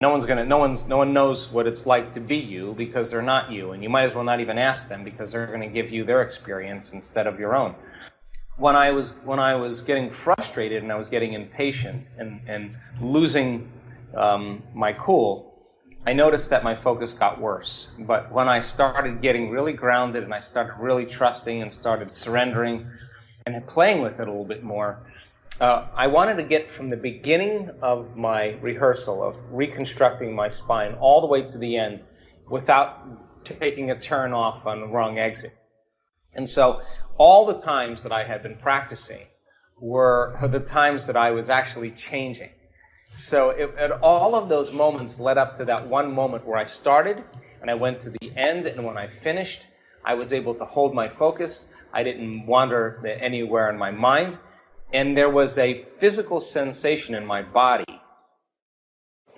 No one knows what it's like to be you because they're not you, and you might as well not even ask them because they're going to give you their experience instead of your own. When I was getting frustrated and I was getting impatient and losing my cool, I noticed that my focus got worse. But when I started getting really grounded and I started really trusting and started surrendering and playing with it a little bit more, I wanted to get from the beginning of my rehearsal of reconstructing my spine all the way to the end without taking a turn off on the wrong exit. And so all the times that I had been practicing were the times that I was actually changing. So all of those moments led up to that one moment where I started and I went to the end, and when I finished, I was able to hold my focus. I didn't wander anywhere in my mind. And there was a physical sensation in my body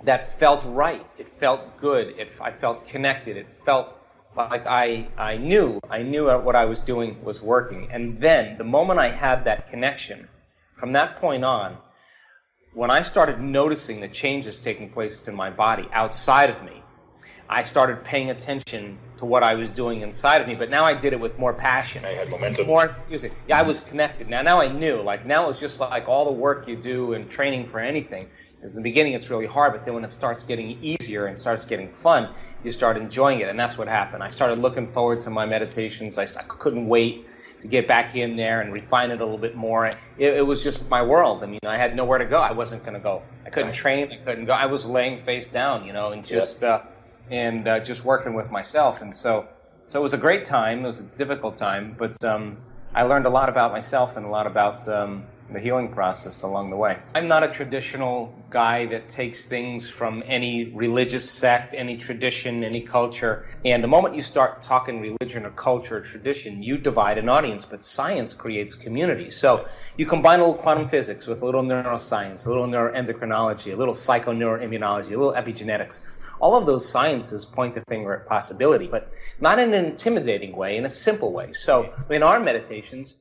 that felt right. It felt good. I felt connected. It felt like I knew what I was doing was working. And then, the moment I had that connection, from that point on, when I started noticing the changes taking place in my body outside of me, I started paying attention to what I was doing inside of me, but now I did it with more passion. I had momentum. More music. Yeah, I was connected. Now I knew. Now it's just like all the work you do in training for anything. Is in the beginning it's really hard, but then when it starts getting easier and starts getting fun, you start enjoying it, and that's what happened. I started looking forward to my meditations. I couldn't wait to get back in there and refine it a little bit more. It was just my world. I mean, I had nowhere to go. I wasn't going to go. I couldn't train. I couldn't go. I was laying face down, and just... just working with myself. And so it was a great time. It was a difficult time, but I learned a lot about myself and a lot about the healing process along the way. I'm not a traditional guy that takes things from any religious sect, any tradition, any culture. And the moment you start talking religion or culture or tradition, you divide an audience, but science creates community. So you combine a little quantum physics with a little neuroscience, a little neuroendocrinology, a little psychoneuroimmunology, a little epigenetics. All of those sciences point the finger at possibility, but not in an intimidating way, in a simple way. So in our meditations,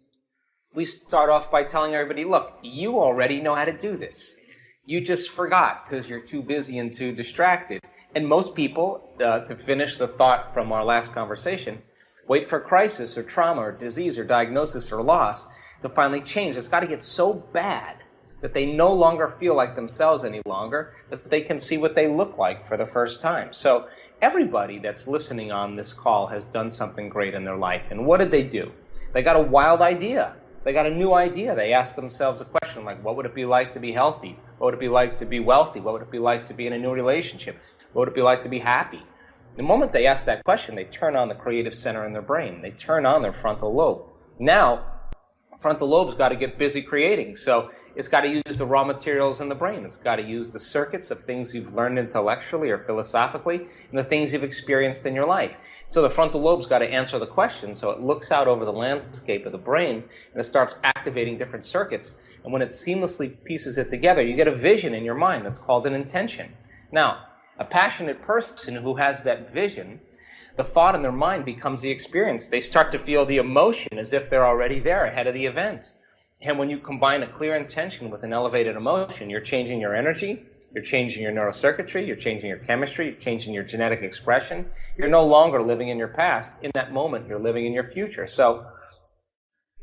we start off by telling everybody, look, you already know how to do this. You just forgot because you're too busy and too distracted. And most people, to finish the thought from our last conversation, wait for crisis or trauma or disease or diagnosis or loss to finally change. It's got to get so bad that they no longer feel like themselves any longer, that they can see what they look like for the first time. So everybody that's listening on this call has done something great in their life. And what did they do? They got a wild idea. They got a new idea. They asked themselves a question like, what would it be like to be healthy? What would it be like to be wealthy? What would it be like to be in a new relationship? What would it be like to be happy? The moment they ask that question, they turn on the creative center in their brain. They turn on their frontal lobe. Now, frontal lobe's got to get busy creating. So it's got to use the raw materials in the brain. It's got to use the circuits of things you've learned intellectually or philosophically and the things you've experienced in your life. So the frontal lobe's got to answer the question. So it looks out over the landscape of the brain and it starts activating different circuits. And when it seamlessly pieces it together, you get a vision in your mind that's called an intention. Now, a passionate person who has that vision, the thought in their mind becomes the experience. They start to feel the emotion as if they're already there ahead of the event. And when you combine a clear intention with an elevated emotion, you're changing your energy, you're changing your neurocircuitry, you're changing your chemistry, you're changing your genetic expression. You're no longer living in your past. In that moment, you're living in your future. So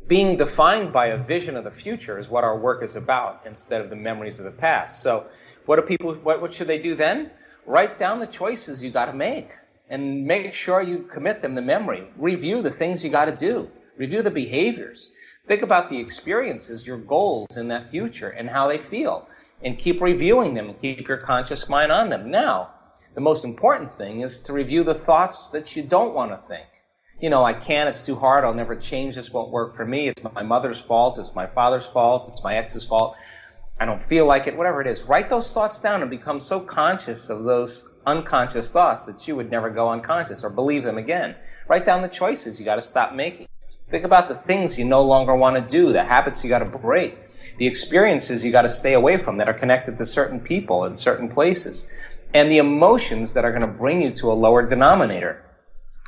being defined by a vision of the future is what our work is about instead of the memories of the past. So what should they do then? Write down the choices you got to make and make sure you commit them to memory. Review the things you got to do. Review the behaviors. Think about the experiences, your goals in that future and how they feel. And keep reviewing them and keep your conscious mind on them. Now, the most important thing is to review the thoughts that you don't want to think. I can't, it's too hard, I'll never change, this won't work for me, it's my mother's fault, it's my father's fault, it's my ex's fault, I don't feel like it, whatever it is. Write those thoughts down and become so conscious of those unconscious thoughts that you would never go unconscious or believe them again. Write down the choices you got to stop making. Think about the things you no longer want to do, the habits you got to break, the experiences you got to stay away from that are connected to certain people and certain places, and the emotions that are going to bring you to a lower denominator.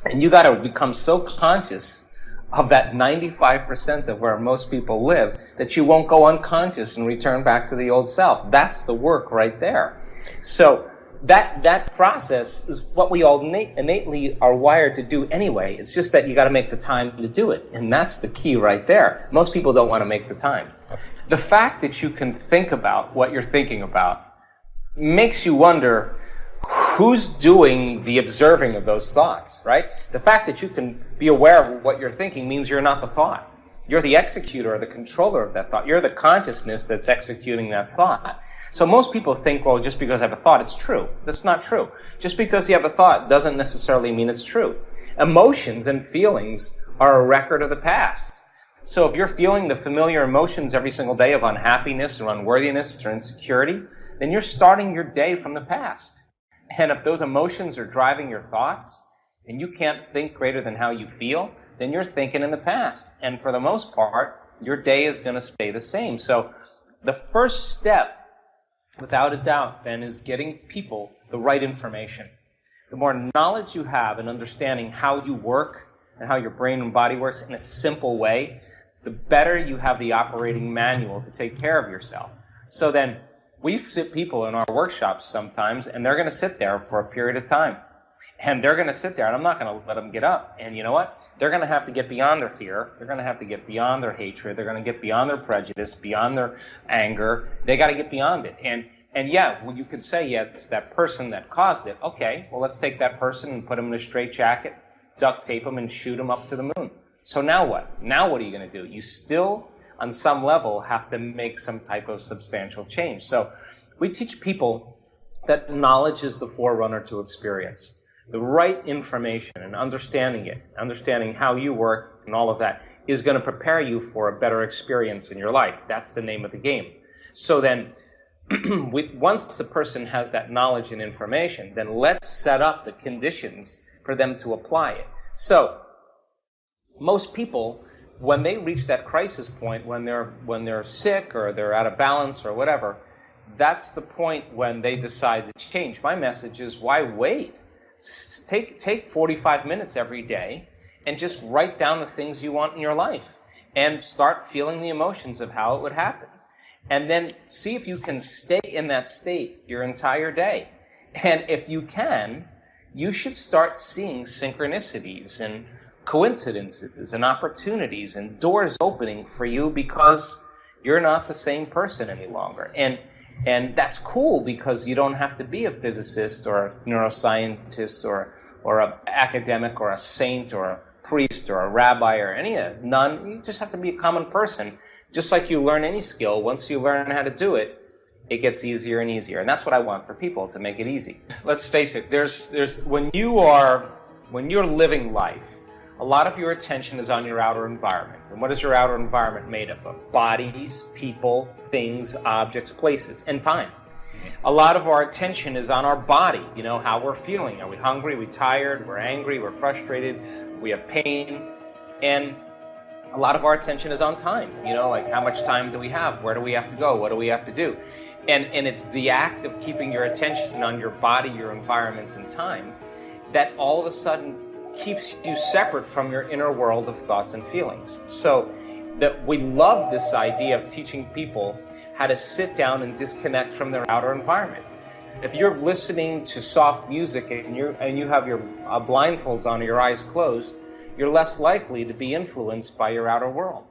And you got to become so conscious of that 95% of where most people live that you won't go unconscious and return back to the old self. That's the work right there. So that process is what we all innately are wired to do anyway. It's just that you got to make the time to do it, and that's the key right there. Most people don't want to make the time. The fact that you can think about what you're thinking about makes you wonder who's doing the observing of those thoughts, right? The fact that you can be aware of what you're thinking means you're not the thought. You're the executor or the controller of that thought. You're the consciousness that's executing that thought. So most people think, well, just because I have a thought, it's true. That's not true. Just because you have a thought doesn't necessarily mean it's true. Emotions and feelings are a record of the past. So if you're feeling the familiar emotions every single day of unhappiness or unworthiness or insecurity, then you're starting your day from the past. And if those emotions are driving your thoughts, and you can't think greater than how you feel, then you're thinking in the past. And for the most part, your day is going to stay the same. So the first step, without a doubt, then, is getting people the right information. The more knowledge you have and understanding how you work and how your brain and body works in a simple way, the better you have the operating manual to take care of yourself. So then, we sit people in our workshops sometimes, and they're going to sit there for a period of time. And they're going to sit there, and I'm not going to let them get up. And you know what? They're going to have to get beyond their fear. They're going to have to get beyond their hatred. They're going to get beyond their prejudice, beyond their anger. They got to get beyond it. And yeah, well, you could say, yeah, it's that person that caused it. Okay, well, let's take that person and put him in a straitjacket, duct tape him, and shoot him up to the moon. So now what? Now what are you going to do? You still, on some level, have to make some type of substantial change. So we teach people that knowledge is the forerunner to experience. The right information and understanding it, understanding how you work and all of that, is going to prepare you for a better experience in your life. That's the name of the game. So then, once the person has that knowledge and information, then let's set up the conditions for them to apply it. So, most people, when they reach that crisis point, when they're sick or they're out of balance or whatever, that's the point when they decide to change. My message is, why wait? Take 45 minutes every day and just write down the things you want in your life and start feeling the emotions of how it would happen. And then see if you can stay in that state your entire day. And if you can, you should start seeing synchronicities and coincidences and opportunities and doors opening for you because you're not the same person any longer. And that's cool because you don't have to be a physicist or a neuroscientist or an academic or a saint or a priest or a rabbi or any none. You just have to be a common person. Just like you learn any skill, once you learn how to do it, it gets easier and easier. And that's what I want for people, to make it easy. Let's face it, there's when you're living life, a lot of your attention is on your outer environment. And what is your outer environment made up of? Bodies, people, things, objects, places, and time. A lot of our attention is on our body, how we're feeling. Are we hungry? Are we tired? We're angry? We're frustrated? We have pain? And a lot of our attention is on time. Like how much time do we have? Where do we have to go? What do we have to do? And it's the act of keeping your attention on your body, your environment, and time that all of a sudden keeps you separate from your inner world of thoughts and feelings. So that we love this idea of teaching people how to sit down and disconnect from their outer environment. If you're listening to soft music and you have your blindfolds on or your eyes closed, you're less likely to be influenced by your outer world.